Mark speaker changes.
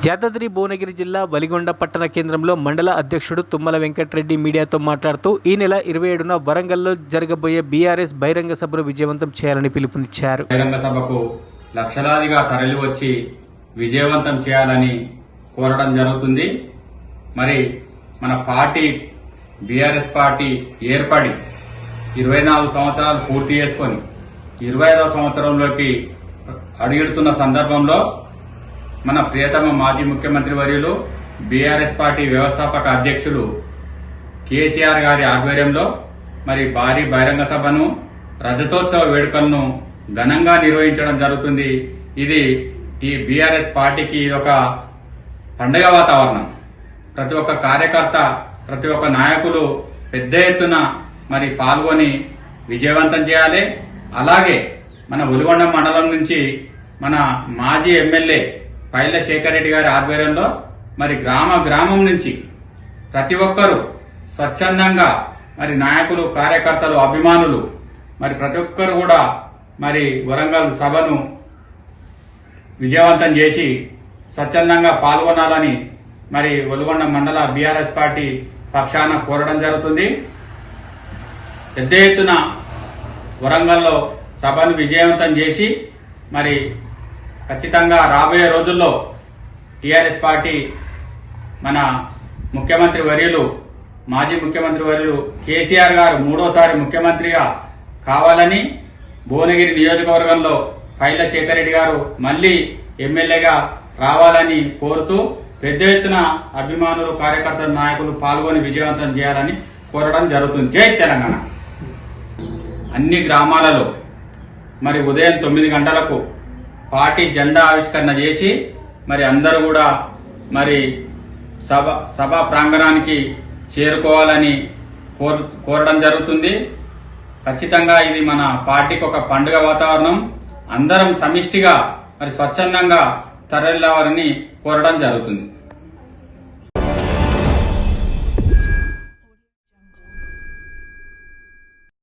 Speaker 1: యాదాద్రి భువనగిరి జిల్లా వలిగొండ పట్టణ కేంద్రంలో మండల అధ్యక్షుడు తుమ్మల వెంకటరెడ్డి మీడియాతో మాట్లాడుతూ ఈ నెల 27న వరంగల్లో జరగబోయే బీఆర్ఎస్ బహిరంగ సభను విజయవంతం చేయాలని పిలుపునిచ్చారు.
Speaker 2: బహిరంగ సభకు లక్షలాదిగా తరలి వచ్చి విజయవంతం చేయాలని కోరడం జరుగుతుంది. మరి మన పార్టీ బీఆర్ఎస్ పార్టీ ఏర్పడి 24 సంవత్సరాలు పూర్తి చేసుకొని 25వ సంవత్సరంలోకి అడుగుతున్న సందర్భంలో మన ప్రియతమ మాజీ ముఖ్యమంత్రి వర్యులు బీఆర్ఎస్ పార్టీ వ్యవస్థాపక అధ్యక్షులు కేసీఆర్ గారి ఆధ్వర్యంలో మరి భారీ బహిరంగ సభను రజతోత్సవ వేడుకలను ఘనంగా నిర్వహించడం జరుగుతుంది. ఇది ఈ బీఆర్ఎస్ పార్టీకి ఇదొక పండుగ వాతావరణం. ప్రతి ఒక్క కార్యకర్త ప్రతి ఒక్క నాయకులు పెద్ద ఎత్తున మరి పాల్గొని విజయవంతం చేయాలి. అలాగే మన ఉలిగొండ మండలం నుంచి మన మాజీ ఎమ్మెల్యే పైల శేఖర్ రెడ్డి గారి ఆధ్వర్యంలో మరి గ్రామం నుంచి ప్రతి ఒక్కరూ స్వచ్ఛందంగా మరి నాయకులు కార్యకర్తలు అభిమానులు మరి ప్రతి ఒక్కరు కూడా మరి వరంగల్ సభను విజయవంతం చేసి స్వచ్ఛందంగా పాల్గొనాలని మరి ఒలిగొండ మండల బీఆర్ఎస్ పార్టీ పక్షాన కోరడం జరుగుతుంది. పెద్ద ఎత్తున వరంగల్లో సభను విజయవంతం చేసి మరి ఖచ్చితంగా రాబోయే రోజుల్లో టీఆర్ఎస్ పార్టీ మన ముఖ్యమంత్రి వర్యులు మాజీ ముఖ్యమంత్రి వర్యులు కేసీఆర్ గారు 3వ ముఖ్యమంత్రిగా కావాలని భువనగిరి నియోజకవర్గంలో పైల శేఖర్ రెడ్డి గారు మళ్లీ ఎమ్మెల్యేగా రావాలని కోరుతూ పెద్ద ఎత్తున అభిమానులు కార్యకర్తలు నాయకులు పాల్గొని విజయవంతం చేయాలని కోరడం జరుగుతుంది. జై తెలంగాణ. అన్ని గ్రామాలలో మరి ఉదయం 9 గంటలకు పార్టీ జెండా ఆవిష్కరణ చేసి మరి అందరూ కూడా మరి సభా ప్రాంగణానికి చేరుకోవాలని కోరడం జరుగుతుంది. ఖచ్చితంగా ఇది మన పార్టీకి ఒక పండుగ వాతావరణం. అందరం సమిష్టిగా మరి స్వచ్ఛందంగా తరలిరావాలని కోరడం జరుగుతుంది.